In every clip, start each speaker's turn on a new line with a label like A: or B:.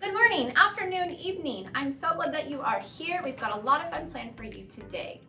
A: Good morning, afternoon, evening. I'm so glad that you are here. We've got a lot of fun planned for you today.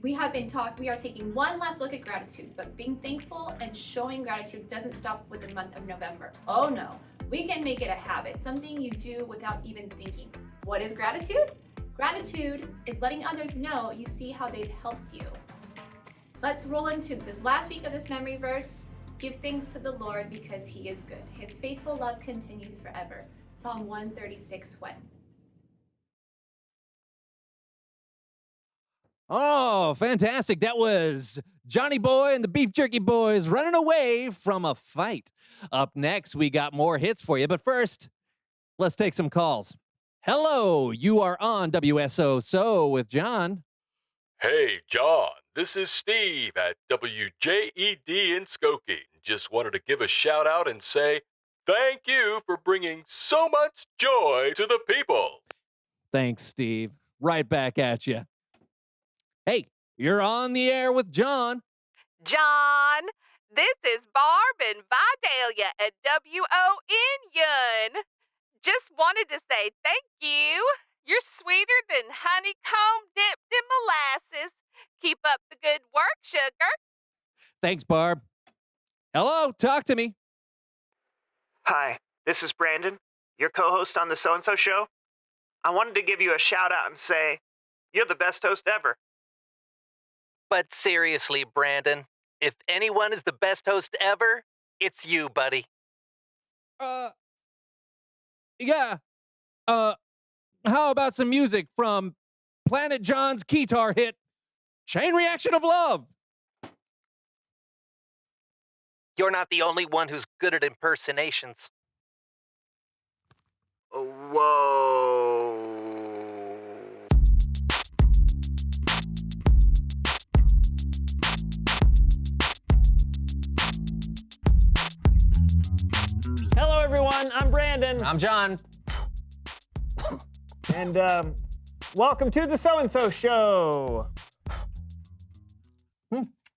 A: We are taking one last look at gratitude, but being thankful and showing gratitude doesn't stop with the month of November. Oh no, we can make it a habit, something you do without even thinking. What is gratitude? Gratitude is letting others know you see how they've helped you. Let's roll into this last week of this memory verse. Give thanks to the Lord because he is good. His faithful love continues forever. Psalm 136:1.
B: Oh, fantastic. That was Johnny Boy and the Beef Jerky Boys running away from a fight. Up next, we got more hits for you. But first, let's take some calls. Hello, you are on WSO with John.
C: Hey, John, this is Steve at WJED in Skokie. Just wanted to give a shout out and say thank you for bringing so much joy to the people.
B: Thanks, Steve. Right back at you. Hey, you're on the air with John.
D: John, this is Barb and Vidalia at WON. Just wanted to say thank you. You're sweeter than honeycomb dipped in molasses. Keep up the good work, sugar.
B: Thanks, Barb. Hello, talk to me.
E: Hi, this is Brandon, your co-host on the So-and-So Show. I wanted to give you a shout-out and say, you're the best host ever.
F: But seriously, Brandon, if anyone is the best host ever, it's you, buddy.
B: Yeah. How about some music from Planet John's guitar hit, Chain Reaction of Love?
F: You're not the only one who's good at impersonations.
E: Whoa.
G: Hello, everyone. I'm Brandon.
F: I'm John.
G: And welcome to the So-and-So Show.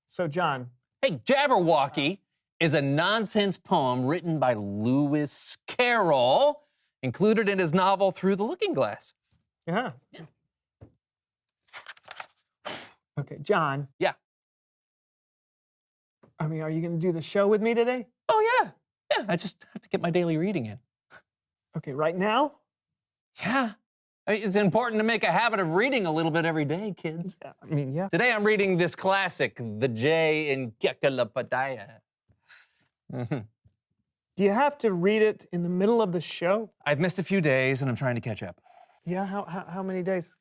G: So, John.
F: Hey, Jabberwocky is a nonsense poem written by Lewis Carroll, included in his novel Through the Looking Glass.
G: Yeah. Okay, John.
F: Yeah.
G: I mean, are you going to do the show with me today?
F: Oh, yeah. Yeah, I just have to get my daily reading in.
G: Okay, right now?
F: Yeah. I mean, it's important to make a habit of reading a little bit every day, kids.
G: Yeah, I mean, yeah.
F: Today I'm reading this classic, The Jay in Kekalapadaya.
G: Do you have to read it in the middle of the show?
F: I've missed a few days and I'm trying to catch up.
G: Yeah, how many days?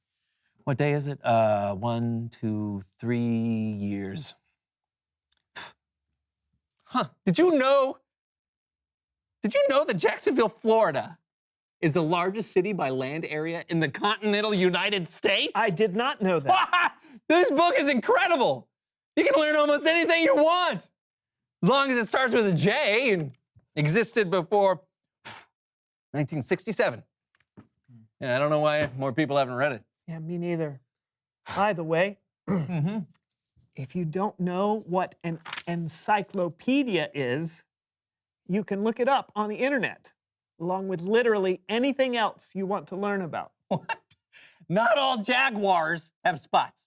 F: What day is it? 1, 2, 3 years. Huh. Did you know that Jacksonville, Florida is the largest city by land area in the continental United States?
G: I did not know that.
F: This book is incredible. You can learn almost anything you want, as long as it starts with a J and existed before 1967. Yeah, I don't know why more people haven't read it.
G: Yeah, me neither. By the way, if you don't know what an encyclopedia is, you can look it up on the internet, along with literally anything else you want to learn about.
F: What? Not all jaguars have spots.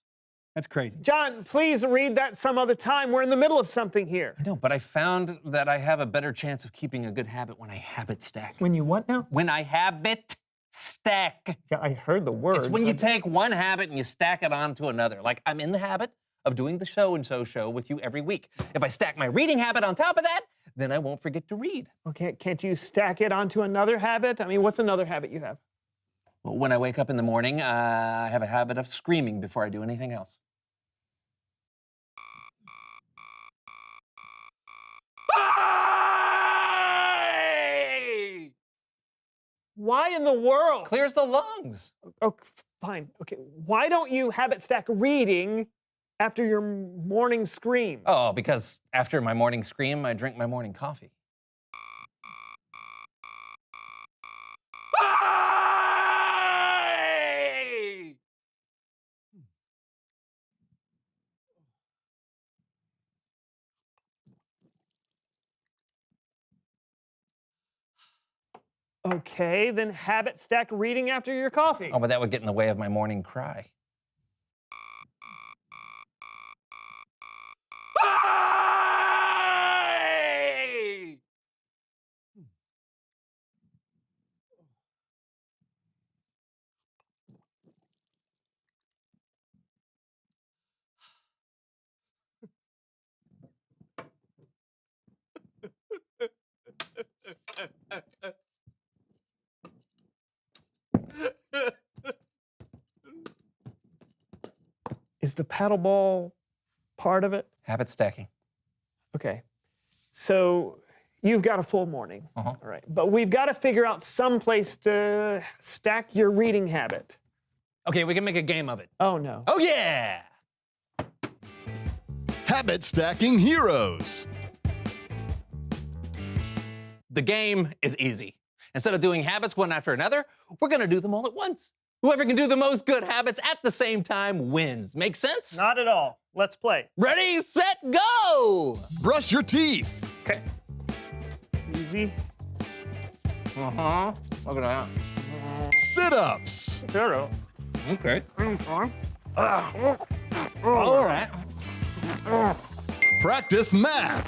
F: That's crazy.
G: John, please read that some other time. We're in the middle of something here.
F: I know, but I found that I have a better chance of keeping a good habit when I habit stack.
G: When you what now?
F: When I habit stack.
G: Yeah, I heard the words.
F: It's when you take one habit and you stack it onto another. Like, I'm in the habit of doing the So-and-So Show with you every week. If I stack my reading habit on top of that, then I won't forget to read.
G: Okay, can't you stack it onto another habit? I mean, what's another habit you have?
F: Well, when I wake up in the morning, I have a habit of screaming before I do anything else.
G: Why in the world?
F: Clears the lungs.
G: Oh, fine. Okay, why don't you habit stack reading after your morning scream?
F: Oh, because after my morning scream, I drink my morning coffee.
G: Okay, then habit stack reading after your coffee.
F: Oh, but that would get in the way of my morning cry. Hey!
G: Is the paddle ball part of it?
F: Habit stacking.
G: Okay. So you've got a full morning.
F: Uh-huh.
G: All right. But we've got to figure out some place to stack your reading habit.
F: Okay, we can make a game of it.
G: Oh, no.
F: Oh, yeah!
H: Habit Stacking Heroes.
F: The game is easy. Instead of doing habits one after another, we're gonna do them all at once. Whoever can do the most good habits at the same time wins. Make sense?
G: Not at all. Let's play.
F: Ready, set, go!
H: Brush your teeth.
F: Okay.
G: Easy.
F: Uh-huh. Look at that.
H: Sit-ups.
G: Zero.
F: Okay. All right.
H: Practice math.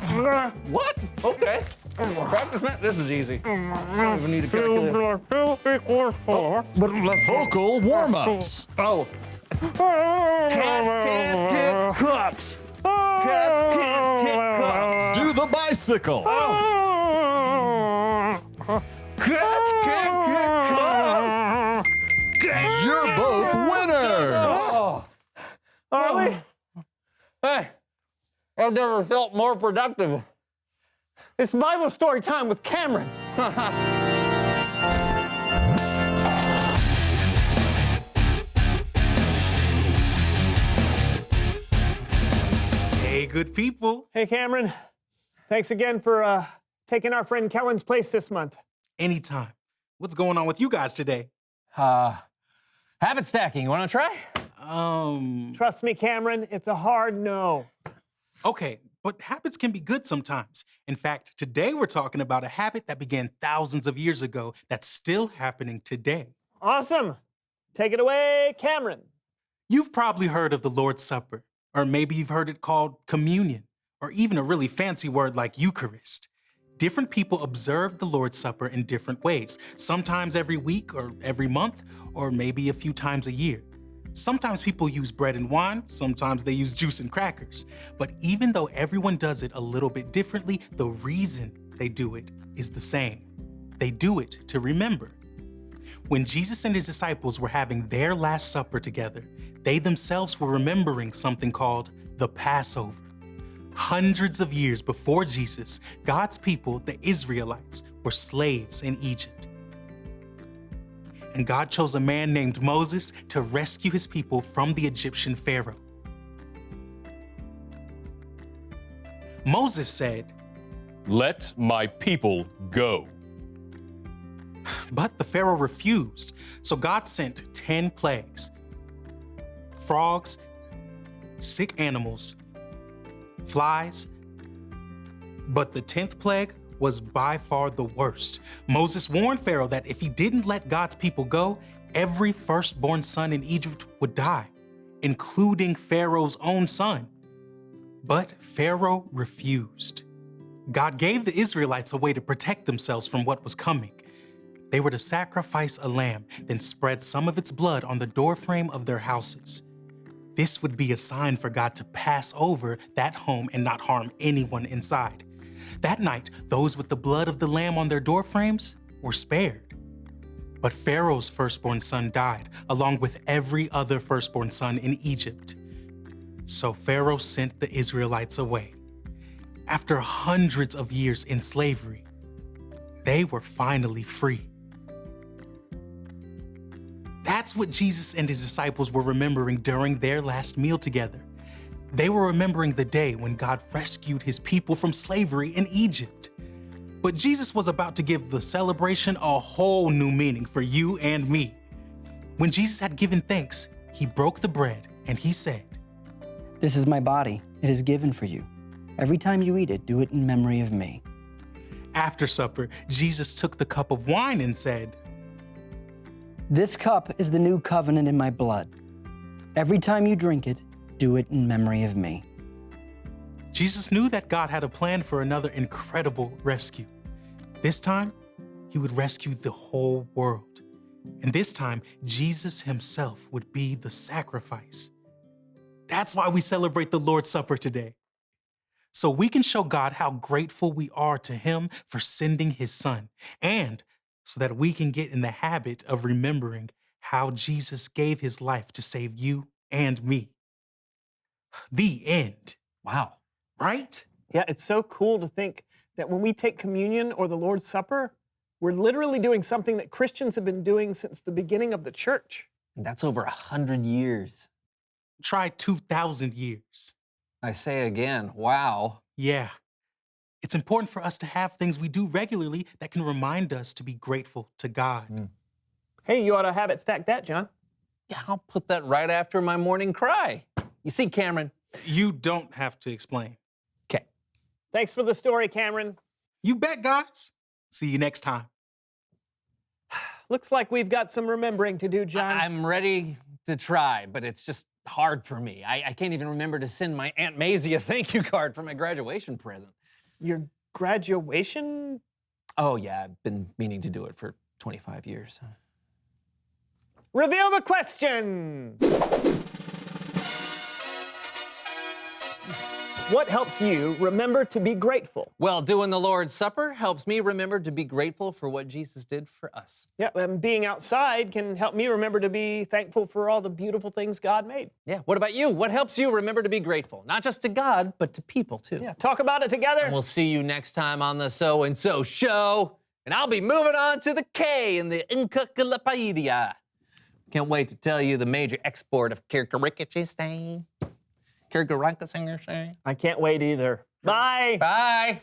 F: What? Okay. Practice math. This is easy. I don't even need a calculator.
G: 2 equals 4.
H: Vocal warm-ups.
F: Oh. Cats can't kick cups. Cats can't kick cups.
H: Do the bicycle.
F: Cats can't kick cups.
H: You're both winners.
F: Oh. Are we? Hey, I've never felt more productive.
G: It's Bible story time with Cameron.
I: Hey, good people.
G: Hey, Cameron. Thanks again for taking our friend Kellen's place this month.
I: Anytime. What's going on with you guys today?
F: Habit stacking. You want to try?
G: Trust me, Cameron, it's a hard no.
I: Okay, but habits can be good sometimes. In fact, today we're talking about a habit that began thousands of years ago that's still happening today.
G: Awesome. Take it away, Cameron.
I: You've probably heard of the Lord's Supper, or maybe you've heard it called communion, or even a really fancy word like Eucharist. Different people observe the Lord's Supper in different ways, sometimes every week or every month, or maybe a few times a year. Sometimes people use bread and wine, sometimes they use juice and crackers. But even though everyone does it a little bit differently, the reason they do it is the same. They do it to remember. When Jesus and his disciples were having their Last Supper together, they themselves were remembering something called the Passover. Hundreds of years before Jesus, God's people, the Israelites, were slaves in Egypt. And God chose a man named Moses to rescue his people from the Egyptian Pharaoh. Moses said,
C: Let my people go.
I: but the Pharaoh refused, so God sent 10 plagues: frogs, sick animals, flies. But the 10th plague was by far the worst. Moses warned Pharaoh that if he didn't let God's people go, every firstborn son in Egypt would die, including Pharaoh's own son. But Pharaoh refused. God gave the Israelites a way to protect themselves from what was coming. They were to sacrifice a lamb, then spread some of its blood on the doorframe of their houses. This would be a sign for God to pass over that home and not harm anyone inside. That night, those with the blood of the lamb on their doorframes were spared. But Pharaoh's firstborn son died, along with every other firstborn son in Egypt. So Pharaoh sent the Israelites away. After hundreds of years in slavery, they were finally free. That's what Jesus and his disciples were remembering during their last meal together. They were remembering the day when God rescued his people from slavery in Egypt. But Jesus was about to give the celebration a whole new meaning for you and me. When Jesus had given thanks, he broke the bread and he said,
J: This is my body. It is given for you. Every time you eat it, do it in memory of me.
I: After supper, Jesus took the cup of wine and said,
J: This cup is the new covenant in my blood. Every time you drink it, do it in memory of me.
I: Jesus knew that God had a plan for another incredible rescue. This time, he would rescue the whole world. And this time, Jesus himself would be the sacrifice. That's why we celebrate the Lord's Supper today. So we can show God how grateful we are to him for sending his son, and so that we can get in the habit of remembering how Jesus gave his life to save you and me. The end.
F: Wow.
I: Right?
G: Yeah, it's so cool to think that when we take communion or the Lord's Supper, we're literally doing something that Christians have been doing since the beginning of the church.
F: And that's over 100 years.
I: Try 2,000 years.
F: I say again, wow.
I: Yeah. It's important for us to have things we do regularly that can remind us to be grateful to God.
G: Hey, you ought to have it stack that, John.
F: Yeah, I'll put that right after my morning cry. You see, Cameron?
I: You don't have to explain.
F: Okay.
G: Thanks for the story, Cameron.
I: You bet, guys. See you next time.
G: Looks like we've got some remembering to do, John.
F: I'm ready to try, but it's just hard for me. I can't even remember to send my Aunt Maisie a thank you card for my graduation present.
G: Your graduation?
F: Oh, yeah, I've been meaning to do it for 25 years.
G: Reveal the question. What helps you remember to be grateful?
F: Well, doing the Lord's Supper helps me remember to be grateful for what Jesus did for us.
G: Yeah, and being outside can help me remember to be thankful for all the beautiful things God made.
F: Yeah, what about you? What helps you remember to be grateful? Not just to God, but to people, too.
G: Yeah, talk about it together.
F: And we'll see you next time on the So-and-So Show. And I'll be moving on to the K in the Encyclopedia. Can't wait to tell you the major export of Kirkarikichistain. Kirkarikichistain.
G: I can't wait either. Bye.
F: Bye.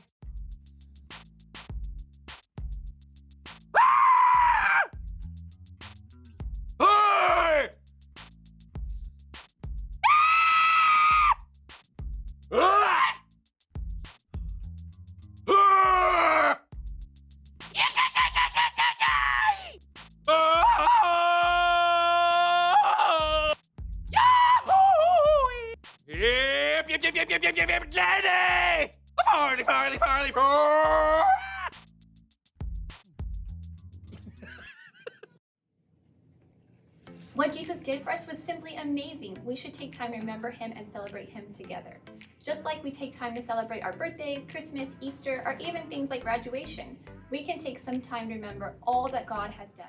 A: What Jesus did for us was simply amazing. We should take time to remember him and celebrate him together. Just like we take time to celebrate our birthdays, Christmas, Easter, or even things like graduation, we can take some time to remember all that God has done.